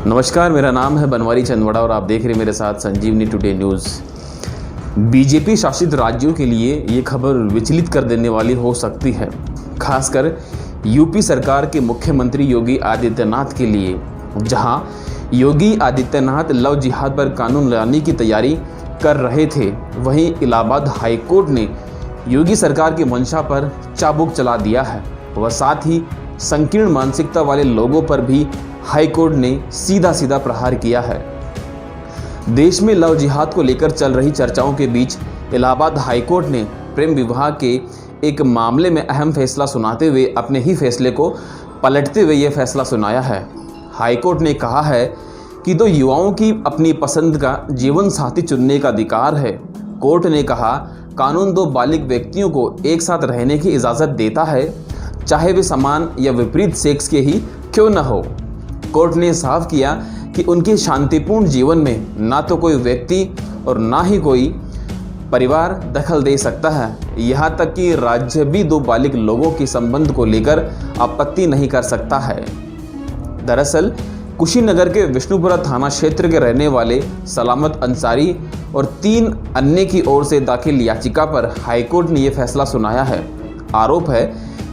नमस्कार, मेरा नाम है बनवारी चंदवड़ा और आप देख रहे हैं मेरे साथ संजीवनी टुडे न्यूज़। बीजेपी शासित राज्यों के लिए ये खबर विचलित कर देने वाली हो सकती है, खासकर यूपी सरकार के मुख्यमंत्री योगी आदित्यनाथ के लिए। जहां योगी आदित्यनाथ लव जिहाद पर कानून लाने की तैयारी कर रहे थे, वहीं इलाहाबाद हाईकोर्ट ने योगी सरकार की मंशा पर चाबुक चला दिया है। वह साथ ही संकीर्ण मानसिकता वाले लोगों पर भी हाईकोर्ट ने सीधा सीधा प्रहार किया है। देश में लव जिहाद को लेकर चल रही चर्चाओं के बीच इलाहाबाद हाईकोर्ट ने प्रेम विवाह के एक मामले में अहम फैसला सुनाते हुए अपने ही फैसले को पलटते हुए यह फैसला सुनाया है। हाईकोर्ट ने कहा है कि तो युवाओं की अपनी पसंद का जीवन साथी चुनने का अधिकार है। कोर्ट ने कहा, कानून दो बालिग व्यक्तियों को एक साथ रहने की इजाज़त देता है, चाहे वे समान या विपरीत सेक्स के ही क्यों न हो। कोर्ट ने साफ किया कि उनके शांतिपूर्ण जीवन में ना तो कोई व्यक्ति और ना ही कोई परिवार दखल दे सकता है। यहाँ तक कि राज्य भी दो बालिग लोगों के संबंध को लेकर आपत्ति नहीं कर सकता है। दरअसल कुशीनगर के विष्णुपुरा थाना क्षेत्र के रहने वाले सलामत अंसारी और 3 अन्य की ओर से दाखिल याचिका पर हाईकोर्ट ने यह फैसला सुनाया है। आरोप है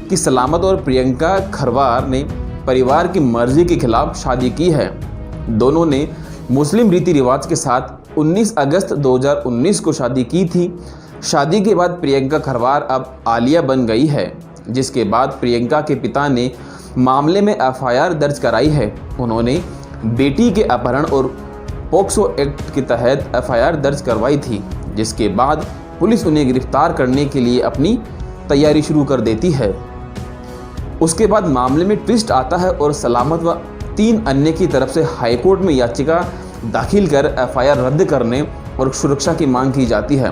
कि सलामत और प्रियंका खरवार ने परिवार की मर्जी के खिलाफ शादी की है। दोनों ने मुस्लिम रीति रिवाज के साथ 19 अगस्त 2019 को शादी की थी। शादी के बाद प्रियंका खरवार अब आलिया बन गई है, जिसके बाद प्रियंका के पिता ने मामले में एफआईआर दर्ज कराई है। उन्होंने बेटी के अपहरण और पोक्सो एक्ट के तहत एफआईआर दर्ज करवाई थी, जिसके बाद पुलिस उन्हें गिरफ्तार करने के लिए अपनी तैयारी शुरू कर देती है। उसके बाद मामले में ट्विस्ट आता है और सलामत व 3 अन्य की तरफ से हाईकोर्ट में याचिका दाखिल कर एफआईआर रद्द करने और सुरक्षा की मांग की जाती है।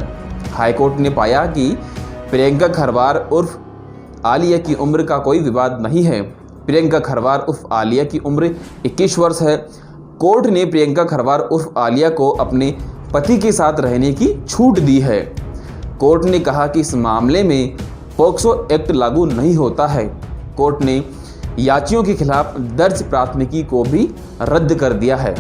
हाईकोर्ट ने पाया कि प्रियंका खरवार उर्फ आलिया की उम्र का कोई विवाद नहीं है। प्रियंका खरवार उर्फ आलिया की उम्र 21 वर्ष है। कोर्ट ने प्रियंका खरवार उर्फ आलिया को अपने पति के साथ रहने की छूट दी है। कोर्ट ने कहा कि इस मामले में पोक्सो एक्ट लागू नहीं होता है। कोर्ट ने याचियों के खिलाफ दर्ज प्राथमिकी को भी रद्द कर दिया है।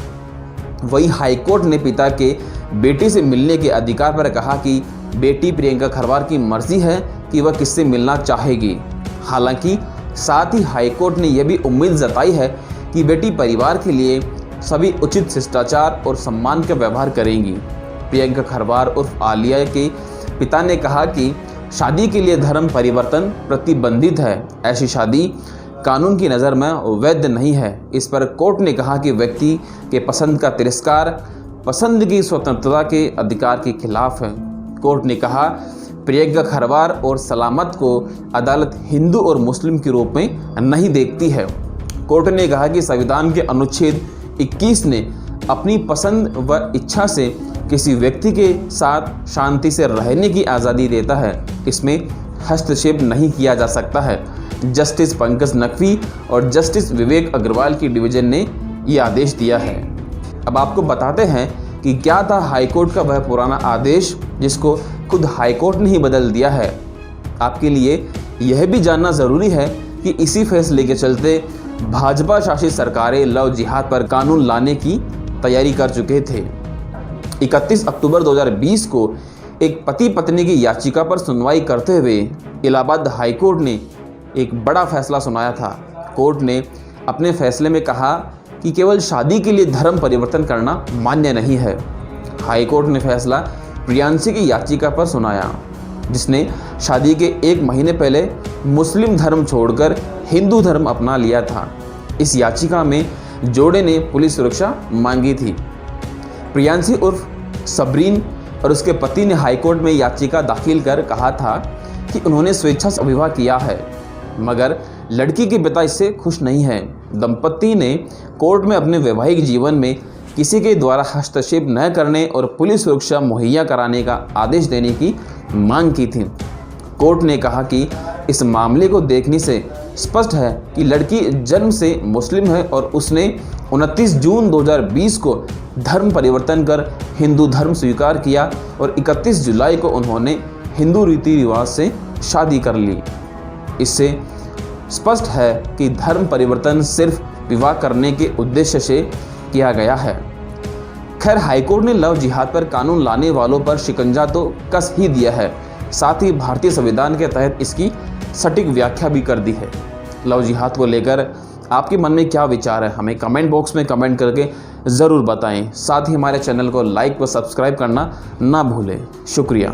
वहीं हाईकोर्ट ने पिता के बेटे से मिलने के अधिकार पर कहा कि बेटी प्रियंका खरवार की मर्जी है कि वह किससे मिलना चाहेगी। हालांकि साथ ही हाईकोर्ट ने यह भी उम्मीद जताई है कि बेटी परिवार के लिए सभी उचित शिष्टाचार और सम्मान का व्यवहार करेंगी। प्रियंका खरवार उर्फ आलिया के पिता ने कहा कि शादी के लिए धर्म परिवर्तन प्रतिबंधित है। ऐसी शादी कानून की नज़र में वैध नहीं है। इस पर कोर्ट ने कहा कि व्यक्ति के पसंद का तिरस्कार पसंद की स्वतंत्रता के अधिकार के खिलाफ है। कोर्ट ने कहा, प्रियंका खरवार और सलामत को अदालत हिंदू और मुस्लिम के रूप में नहीं देखती है। कोर्ट ने कहा कि संविधान के अनुच्छेद 21 ने अपनी पसंद व इच्छा से किसी व्यक्ति के साथ शांति से रहने की आज़ादी देता है। इसमें हस्तक्षेप नहीं किया जा सकता है। जस्टिस पंकज नकवी और जस्टिस विवेक अग्रवाल की डिवीज़न ने ये आदेश दिया है। अब आपको बताते हैं कि क्या था हाईकोर्ट का वह पुराना आदेश जिसको खुद हाईकोर्ट ने ही बदल दिया है। आपके लिए यह भी जानना ज़रूरी है कि इसी फैसले के चलते भाजपा शासित सरकारें लव जिहाद पर कानून लाने की तैयारी कर चुके थे। 31 अक्टूबर 2020 को एक पति पत्नी की याचिका पर सुनवाई करते हुए इलाहाबाद हाईकोर्ट ने एक बड़ा फैसला सुनाया था। कोर्ट ने अपने फैसले में कहा कि केवल शादी के लिए धर्म परिवर्तन करना मान्य नहीं है। हाईकोर्ट ने फैसला प्रियांशी की याचिका पर सुनाया, जिसने शादी के 1 महीने पहले मुस्लिम धर्म छोड़कर हिंदू धर्म अपना लिया था। इस याचिका में जोड़े ने पुलिस सुरक्षा मांगी थी। प्रियांशी उर्फ सबरीन और उसके पति ने हाईकोर्ट में याचिका दाखिल कर कहा था कि उन्होंने स्वेच्छा से विवाह किया है, मगर लड़की के पिता इससे खुश नहीं हैं। दंपति ने कोर्ट में अपने वैवाहिक जीवन में किसी के द्वारा हस्तक्षेप न करने और पुलिस सुरक्षा मुहैया कराने का आदेश देने की मांग की थी। कोर्ट ने कहा कि इस मामले को देखने से स्पष्ट है कि लड़की जन्म से मुस्लिम है और उसने 29 जून 2020 को धर्म परिवर्तन कर हिंदू धर्म स्वीकार किया और 31 जुलाई को उन्होंने हिंदू रीति रिवाज से शादी कर ली। इससे स्पष्ट है कि धर्म परिवर्तन सिर्फ विवाह करने के उद्देश्य से किया गया है। खैर, हाईकोर्ट ने लव जिहाद पर कानून लाने वालों पर शिकंजा तो कस ही दिया है, साथ ही भारतीय संविधान के तहत इसकी सटीक व्याख्या भी कर दी है। लव जिहाद को लेकर आपके मन में क्या विचार है, हमें कमेंट बॉक्स में कमेंट करके ज़रूर बताएं। साथ ही हमारे चैनल को लाइक व सब्सक्राइब करना ना भूलें। शुक्रिया।